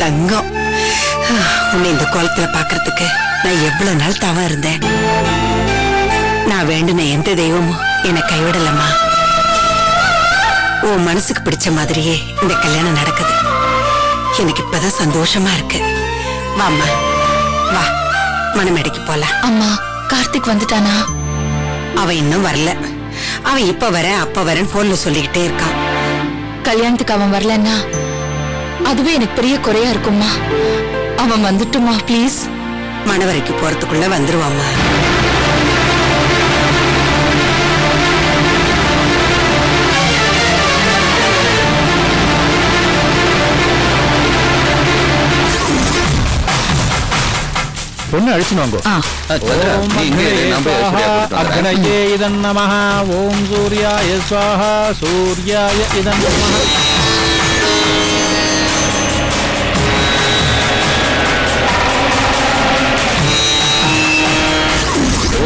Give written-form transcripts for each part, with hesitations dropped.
தங்கம். உன்னை இந்த கோலத்துல பாக்குறதுக்கு நான் எவ்வளவு நாள் தவம் இருந்தேன். நான் வேண்டின எந்த தெய்வமும் என்னை கைவிடலம்மா. உன் மனசுக்கு பிடிச்ச மாதிரியே இந்த கல்யாணம் நடக்குது. எனக்கு இப்பதான் சந்தோஷமா இருக்கு. வாம்மா வா, மணமேடைக்கு போலாம். அம்மா, கார்த்திக் வந்துட்டானா? அவன் இன்னும் வரல. அவன் இப்ப வரேன் அப்ப வரேன்னு போன்ல சொல்லிக்கிட்டே இருக்கான். கல்யாணத்துக்கு அவன் வரலன்னா அதுவே எனக்கு பெரிய குறையா இருக்கும்மா. அவன் வந்துட்டுமா ப்ளீஸ்? மணவரைக்கு போறதுக்குள்ள வந்துருவாம்மா. பொண்ணு அழிச்சுன்னு வாங்கோ. அக்னயே இதன் நமஹ. ஓம் சூர்யாய ஸ்வாஹா. சூர்யாய இதன் நமஹ.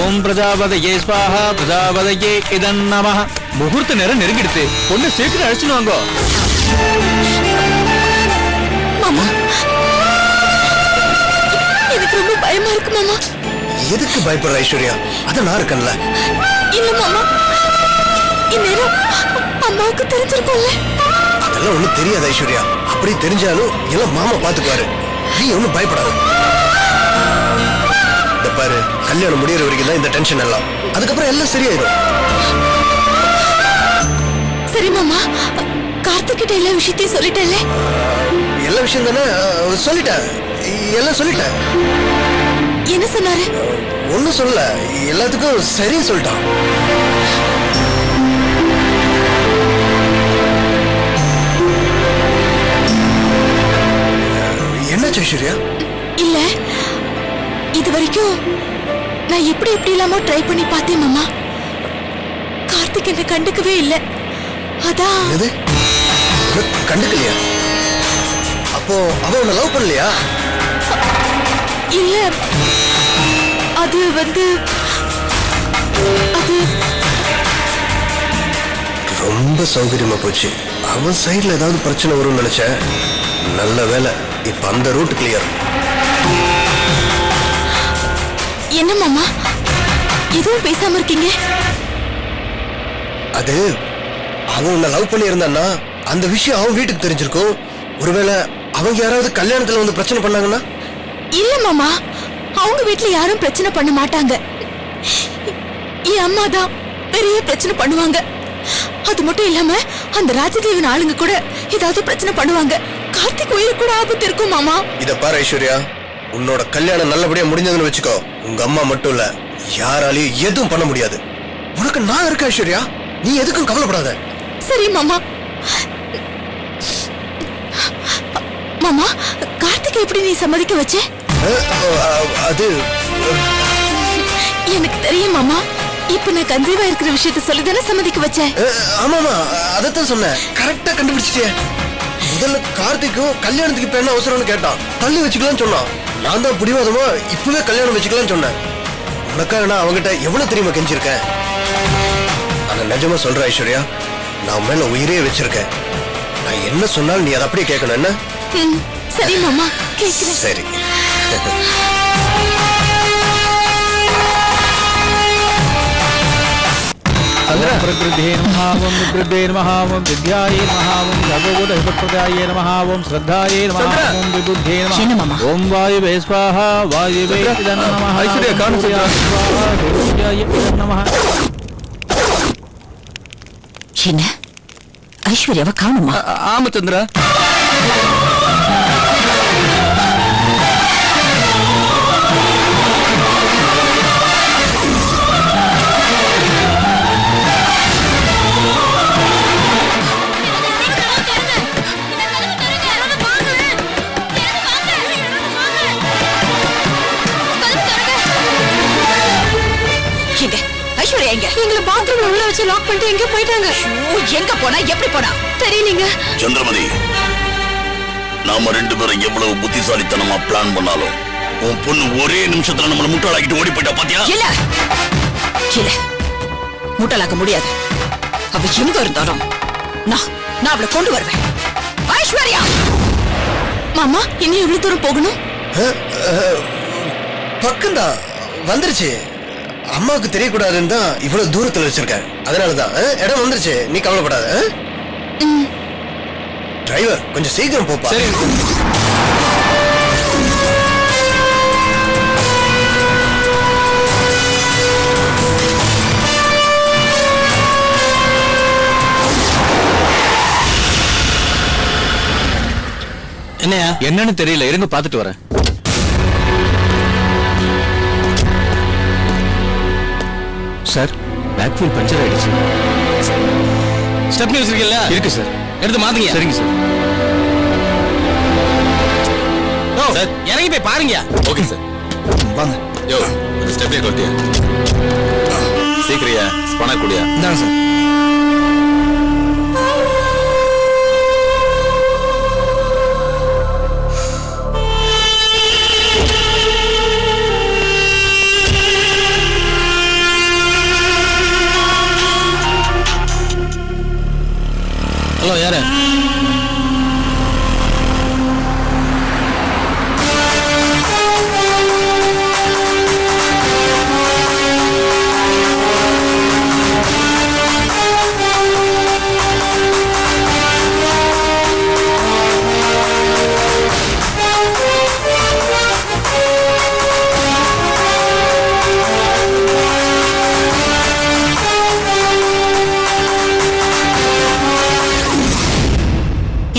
ஓம் பிரஜாபதயே ஸ்வாஹா. பிரஜாபதயே இதன் நமஹ. முகூர்த்த நேரம் நெருங்கிடுத்து. பொண்ணு சீக்கிரம் அழிச்சுன்னு வாங்கோ. மாமா, எனக்கு ரொம்ப பயமா இருக்கு மாமா. எதுக்கு பயப்படுற ஐஸ்வர்யா? அத நான் இருக்கேன்ல. இல்ல மாமா, இந்நேரம் அம்மாவுக்கு தெரிஞ்சிருக்கும்ல. அதெல்லாம் ஒண்ணும் தெரியாது ஐஸ்வர்யா. அப்படி தெரிஞ்சாலும் எல்லாம் மாமா பாத்துக்குவாரு. நீ ஒண்ணும் பயப்படாத. இந்த பாரு, கல்யாணம் முடியற வரைக்கும் தான் இந்த டென்ஷன் எல்லாம். அதுக்கப்புறம் எல்லாம் சரியாயிடும். சரி மாமா, கார்த்திக் கிட்ட எல்லா விஷயத்தையும் சொல்லிட்டேன்ல? எல்லா விஷயம் தானே சொல்லிட்டேன். எல்லாம் சொல்லிட்டேன். என்ன சொன்னாரு? ஒன்னும் சொல்லல, எல்லாத்துக்கும் சரி சொல்லிட்டான். என்னாச்சு ஐஸ்வர்யா? இல்ல, இது வரைக்கும் நான் எப்படி இல்லாமோ ட்ரை பண்ணி பார்த்தேன் மாமா. கார்த்திக் என்ன கண்டுக்கவே இல்லை. அதான். எது கண்டுக்கலையா? அப்போ அவ உன்னை லவ் பண்ணலையா? இல்ல, அது ரொம்ப சௌகரியமா போச்சு. அவன் சைடுல ஏதாவது பிரச்சனை வரும்னு நினைச்சேன். நல்ல வேலை, இப்ப அந்த ரூட் கிளியர். என்ன மாமா, எதுவும் பேசாம இருக்கீங்க? அது அவன் உன்னை லவ் பண்ணி இருந்தான்னா அந்த விஷயம் அவன் வீட்டுக்கு தெரிஞ்சிருக்கும். ஒருவேளை அவங்க யாராவது கல்யாணத்துல வந்து பிரச்சனை பண்ணாங்கன்னா? இல்ல மாமா, அவங்க வீட்டுல யாரும் பிரச்சனை பண்ண மாட்டாங்க. என் அம்மா தான் பெரிய பிரச்சனை பண்ணுவாங்க. அது மட்டும் இல்லாம அந்த ராஜதேவன் ஆளுங்க கூட ஏதாவது பிரச்சனை பண்ணுவாங்க. கார்த்திக் உயிர் கூட ஆபத்து இருக்கும் மாமா. இத பாரு ஐஸ்வர்யா, உன்னோட கல்யாணம் நல்லபடியா முடிஞ்சதுன்னு வச்சுக்கோ. உங்க அம்மா மட்டும் இல்ல, யாராலையும் எதுவும் பண்ண முடியாது. உனக்கு நான் இருக்க ஐஸ்வர்யா, நீ எதுக்கும் கவலைப்படாத. சரி மாமா. மாமா, கார்த்திகை எப்படி நீ சம்மதிக்க வச்ச? அது எனக்கு தெரியும் மாமா. இப்ப நான் கன்சீவா இருக்கிற விஷயத்த சொல்லிதானே சம்மதிக்க வச்சேன். ஆமாமா, அதத்தான் சொன்னேன். கரெக்டா கண்டுபிடிச்சிட்டியே. முதல்ல கார்த்திக்கும் கல்யாணத்துக்கு இப்ப என்ன அவசரம்னு கேட்டான். தள்ளி வச்சுக்கலாம்னு சொன்னான். நான் தான் பிடிவாதமா இப்பவே கல்யாணம் வச்சுக்கலாம்னு சொன்னேன். உனக்காக நான் அவங்ககிட்ட எவ்வளவு தெரியுமா கெஞ்சிருக்கேன். ஆனா நிஜமா சொல்ற ஐஸ்வர்யா, நான் மேல உயிரே வச்சிருக்கேன். நான் என்ன சொன்னாலும் நீ அதை அப்படியே கேட்கணும். என்ன? சரி மாமா, கேக்குறேன். சரி. प्रकृते नमः. ओम विद्ये नमः. ओम विद्याये नमः. ओम जगोदहिप्रदाये नमः. ओम श्रद्धाये नमः. ओम विबुद्धे नमः. ओम वायुवे स्वाहा. वायुवे नमः. ऐश्वर्या कान स्वाहा. सूर्याय नमः. என்ன ஐஸ்வர்யாவை காணுமா? ஆமா சந்திரா. எங்களை பாத்ரூம்ல உள்ள வச்சு லாக் பண்ணிட்டு எங்க போயிட்டாங்க? எங்க போனா, எப்படி போனா தெரியலங்க. சந்திரமதி, நாம ரெண்டு பேரும் எவ்வளவு புத்திசாலித்தனமா பிளான் பண்ணாலும் உன் பொண்ணு ஒரே நிமிஷத்துல நம்மள முட்டாளாக்கிட்டு ஓடி போயிட்டா பாத்தியா? இல்ல இல்ல, முட்டாளாக்க முடியாது. அவ எங்க இருந்தாலும் நான் அவளை கொண்டு வருவேன். ஐஸ்வர்யா, மாமா இன்னும் எவ்வளவு தூரம் போகணும்? பக்கம்தான், வந்துருச்சு. அம்மாவுக்கு தெரியக்கூடாதுன்னு தான் இவ்வளவு தூரத்துல வச்சிருக்கேன். அதனாலதான் இடம் வந்துருச்சு, நீ கவலைப்படாத. டிரைவர் கொஞ்சம் சீக்கிரம் போப்பா. என்னையா? என்னன்னு தெரியல, இருங்க பாத்துட்டு வரேன். சார், பேக் வீல் பஞ்சர் ஆயிடுச்சு. ஸ்டெப்னி வச்சிருக்கீல்ல? இருக்கு சார். எடுத்து மாத்துங்க. சரிங்க சார். சார் இறங்கி போய் பாருங்க. Okay sir. வாங்க. யோ, இந்த ஸ்டெப்னி கொட்டியா? சீக்கிரியா, ஸ்பனா கூடியா? இந்தாங்க சார். ஹலோ, யாரு?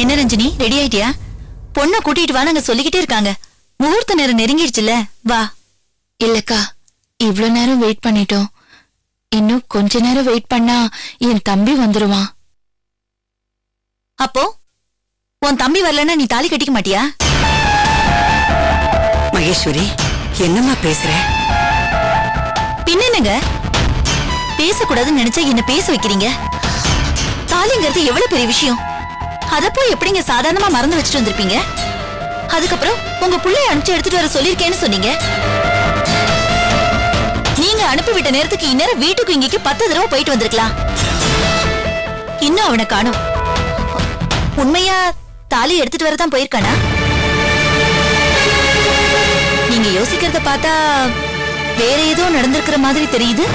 என்ன ரஞ்சினி, ரெடி ஆயிட்டியா? பொண்ண கூட்டிட்டு வா, நாங்க சொல்லிக்கிட்டே இருக்காங்க. முகூர்த்த நேரம் நெருங்கிடுச்சுல, வா. இல்லக்கா, இவ்ளோ நேரம் வெயிட் பண்ணிட்டோம். இன்னும் கொஞ்ச நேரம் வெயிட் பண்ணா என் தம்பி வந்துருவான். அப்போ உன் தம்பி வரலன்னா நீ தாலி கட்டிக்க மாட்டியா? மகேஸ்வரி, என்னம்மா பேசுற? பின்னங்க பேசக்கூடாதுன்னு நினைச்சா என்ன பேச வைக்கிறீங்க? தாலிங்கிறது எவ்வளவு பெரிய விஷயம். அத போய் எப்படிங்க சாதாரணமா மறந்து வச்சுட்டு வந்திருப்பீங்க? அதுக்கப்புறம் உங்க புள்ளைய அனுப்பிச்சு எடுத்துட்டு வர சொல்லிருக்கேன்னு சொன்னீங்க. நீங்க அனுப்பிவிட்ட நேரத்துக்கு இந்நேரம் வீட்டுக்கு இங்கேக்கு 10 தடவை போயிட்டு வந்திருக்கலாம். இன்னும் அவனை காணோம். உண்மையா தாலி எடுத்துட்டு வரதான் போயிருக்கானா? நீங்க யோசிக்கிறத பார்த்தா வேற ஏதோ நடந்திருக்கிற மாதிரி தெரியுது.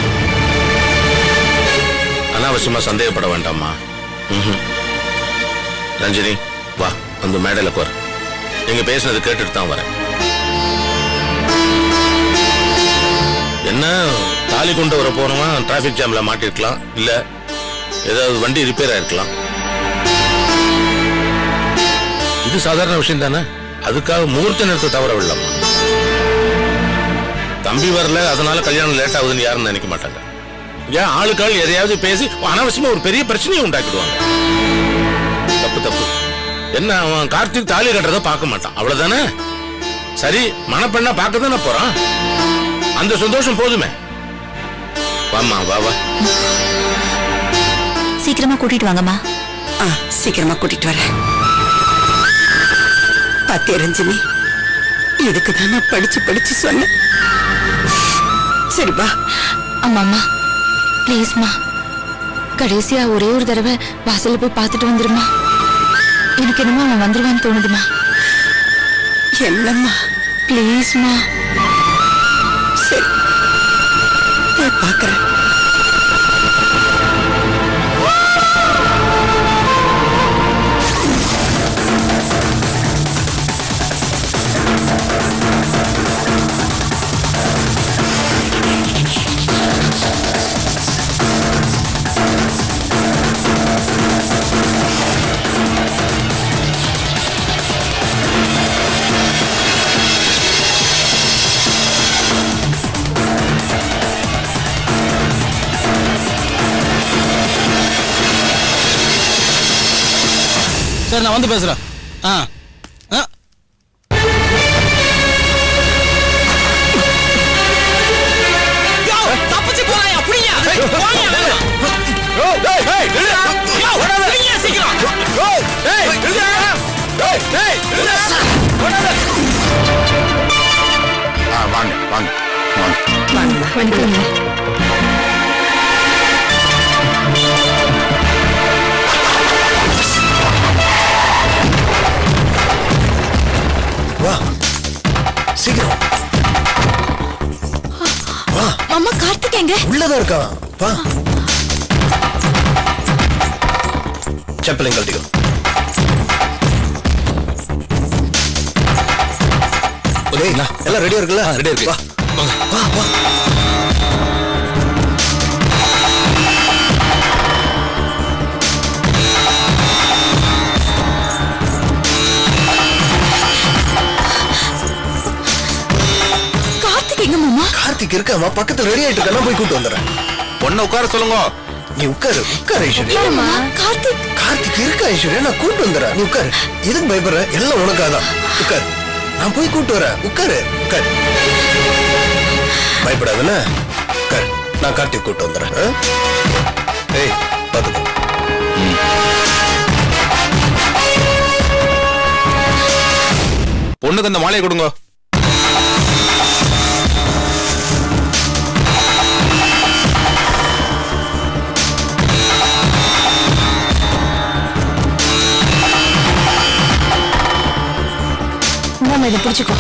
அனாவசியமா சந்தேகப்பட வேண்டாமா. ரஞ்சினி, வா, அந்த மேடையில போற. நீங்க பேசுனது கேட்டுட்டு தான் வரேன். என்ன, தாலி கொண்டு வர போனோமா டிராபிக் ஜாம்ல மாட்டிருக்கலாம், இல்ல ஏதாவது வண்டி ரிப்பேர் ஆயிருக்கலாம். இது சாதாரண விஷயம் தானே. அதுக்காக முகூர்த்த நேரத்தை தவற விடலாமா? தம்பி வரல, அதனால கல்யாணம் லேட் ஆகுதுன்னு யாரும் நினைக்க மாட்டாங்க. ஏன் ஆளுக்காள் எதையாவது பேசி அனாவசியமா ஒரு பெரிய பிரச்சனையை உண்டாக்கிடுவாங்க. தப்பு தப்பு. என்ன, அவன் கார்த்திக் தாலி கட்டுறத பார்க்க மாட்டான், அவ்வளவுதானே. சரி, மணப்பெண்ணா பார்க்க தானே போறான். அந்த சந்தோஷம் போதுமே. வாமா, வா வா. சீக்கிரமா கூட்டிட்டு வாங்கம்மா. சீக்கிரமா கூட்டிட்டு வரேன். பாத்தியா ரஞ்சினி, இதுக்குதான் நான் படிச்சு படிச்சு சொன்னேன். சரி வா. அம்மா ப்ளீஸ்மா, கடைசியா ஒரே ஒரு தடவை வாசல்ல போய் பார்த்துட்டு வந்துருமா. எனக்கு என்னமோ அவன் வந்துருவான்னு தோணுதுமா. என்னம்மா, ப்ளீஸ்மா. சரி, போய் பார்க்கறேன். சார், நான் வந்து பேசுறேன். தப்பிச்சு போறாயா? அப்படியா? வாங்க வாங்க வாங்க. வணக்கம். வா சீக்கிரம் வா. மாமா கார்த்திக் எங்க? உள்ளதான் இருக்கான். வா. செப்பலையும் கழட்டிக்கோ. எல்லாம் ரெடியா இருக்குல்ல? ரெடியா இருக்கு. வா வா வா. கார்த்திக் எங்க மாமா? கார்த்திக் இருக்காமா, பக்கத்துல ரெடி ஆயிட்டு இருக்கா. போய் கூட்டு வந்துடுறேன். பொண்ணு உட்கார சொல்லுங்க. நீ உட்காரு உட்காரு ஐஸ்வர்யா. கார்த்திக் கார்த்திக் இருக்கா ஐஸ்வர்யா, நான் கூட்டு வந்துடுறேன். நீ உட்காரு. எதுக்கு பயப்படுற? எல்லாம் உனக்காதான். உட்காரு, நான் போய் கூட்டு வரேன். உட்காரு உட்காரு. பயப்படாதுன்னு உட்காரு. நான் கார்த்திக் கூட்டு வந்துடுறேன். ஏய் பாத்துக்கோ. பொண்ணுக்கு அந்த மாலையை கொடுங்க. நம்ம இதை பிடிச்சுக்கோ.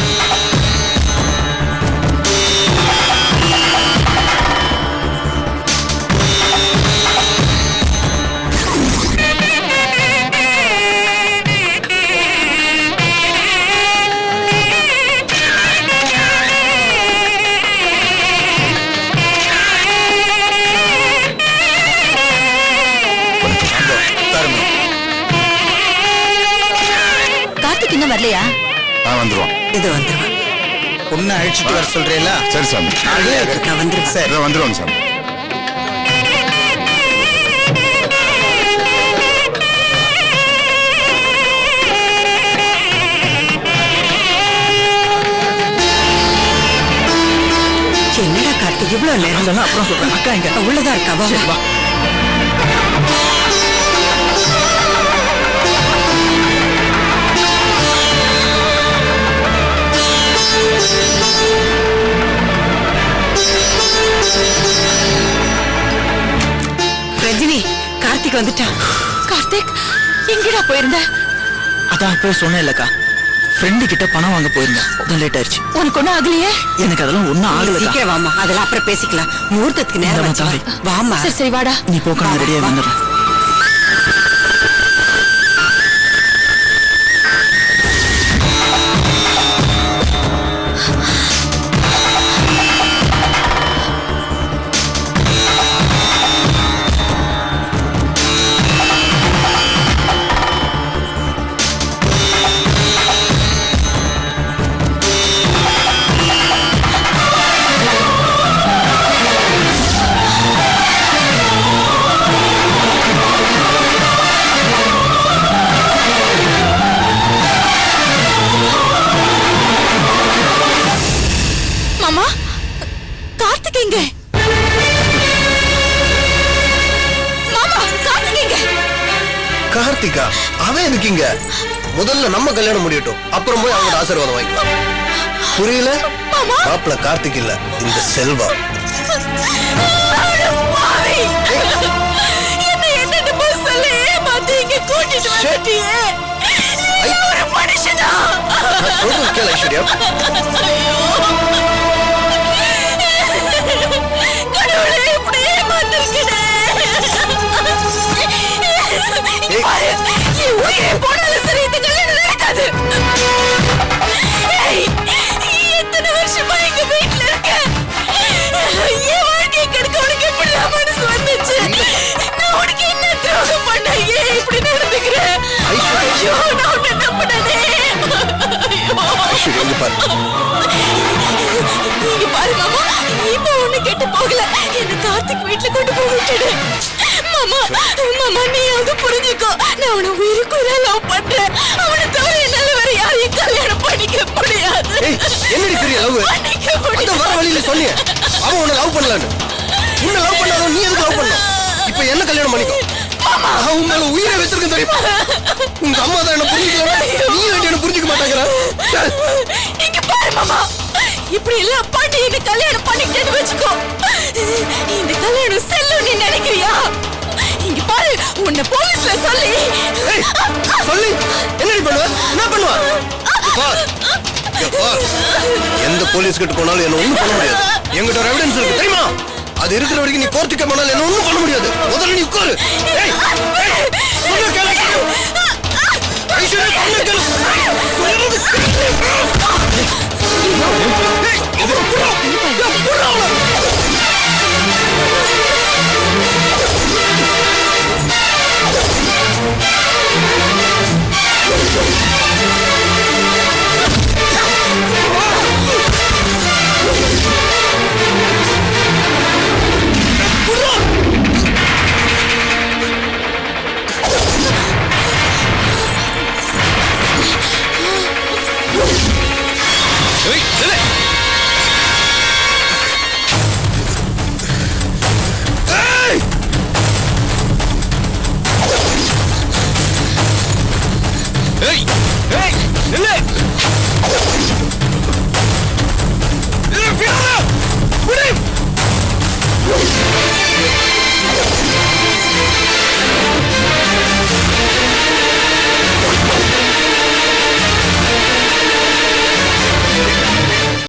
கார்த்திக் இன்னும் வரலையா? வந்துருவோம். இது வந்துருவான். பொண்ணை அழிச்சிட்டு வர சொல்றீங்களா? சரி சாமி. வந்துருவான். சரி வந்துருவாங்க சாமி. என்னடா கார்த்திக் இவ்வளவு நேரம்? அப்புறம் சொல்றேன். அக்கா இங்க உள்ளதா இருக்கா? வா. ரஜினி, கார்த்திக் வந்துட்டான். கார்த்திக் எங்கடா போயிருந்த? அதான் இப்போ சொன்னேன் இல்லக்கா, ஃப்ரெண்டு கிட்ட பணம் வாங்க போயிருந்தேன். அதான் லேட் ஆயிடுச்சு. உனக்கு ஒண்ணும் ஆகலையே? எனக்கு அதெல்லாம் ஒன்னும் ஆகல. சீக்கிரம் வாமா, அதெல்லாம் அப்புறம் பேசிக்கலாம். முகூர்த்தத்துக்கு நேரம் ஆச்சு. வாமா. சரி சரி வாடா. நீ போக்கா, ரெடியா வந்துடுறேன். மாமா கார்த்திக் எங்க? மாமா கார்த்திக் எங்க? கார்த்திகா அவன் எதுக்கு இங்க? முதல்ல நம்ம கல்யாணம் முடியட்டும், அப்புறம் போய் அவங்களோட ஆசீர்வாதம் வாங்கிக்கலாம். புரியல? மாப்பிள்ள கார்த்திக் இல்ல, இந்த செல்வா. ஐஸ்வர்யா எத்தனை வருஷமா எங்க வீட்டுல இருக்க? என் வாழ்க்கை கெடுக்க உனக்கு எப்படி மனசு வந்துச்சு? நான் உனக்கு என்ன துரோகம் பண்ண? ஏன் இப்படி நடந்துக்கிறேன்? ஐயோ, நான் உன்னை நம்பினேனே. ஐஸ்வர்யா இங்க பாரு. நீங்க பாரு மாமா, இப்ப ஒண்ணு கெட்டு போகல. என்ன கார்த்திக் வீட்டுல கொண்டு போய் விட்டுடு. மாமா மாமா, நீ அது புரிஞ்சுக்கோ. நான் அவனை உயிருக்குள்ள லவ் பண்றேன். அவனை தவிர என்னால வேற யாரையும் கல்யாணம் பண்ணிக்க முடியாது. என்னடி பெரிய லவ்? அந்த வர வழியில சொன்னீங்க அவன் உன்னை லவ் பண்ணலான்னு. உன்னை லவ் பண்ணாலும் நீ எதுக்கு லவ் பண்ண? இப்ப என்ன கல்யாணம் பண்ணிக்கோ. அவன் உன் மேல உயிரை வச்சிருக்க தெரியுமா? உங்க அம்மா தான் என்ன புரிஞ்சுக்கல, நீ என்ன புரிஞ்சுக்க மாட்டாங்களா? இங்க பாரு மாமா, இப்படி எல்லாம் பண்ணி இந்த கல்யாணம் பண்ணிக்கிட்டேன்னு வச்சுக்கோ. இந்த கல்யாணம் செல்லும் நீ நினைக்கிறியா? இங்க பாரு, உன்னை போலீஸ்ல சொல்லி சொல்லி என்னடி பண்ணுவ? என்ன பண்ணுவ? எந்த போலீஸ் கிட்ட போனாலும் என்ன ஒண்ணும் பண்ண முடியாது. என்கிட்ட ஒரு எவிடன்ஸ் இருக்கு தெரியுமா? அது இருக்கிற வரைக்கும் நீ கோர்ட்டுக்கு போனாலும் என்ன ஒண்ணும் பண்ண முடியாது. முதல்ல நீ உட்காரு. ஐஸ்வர்யா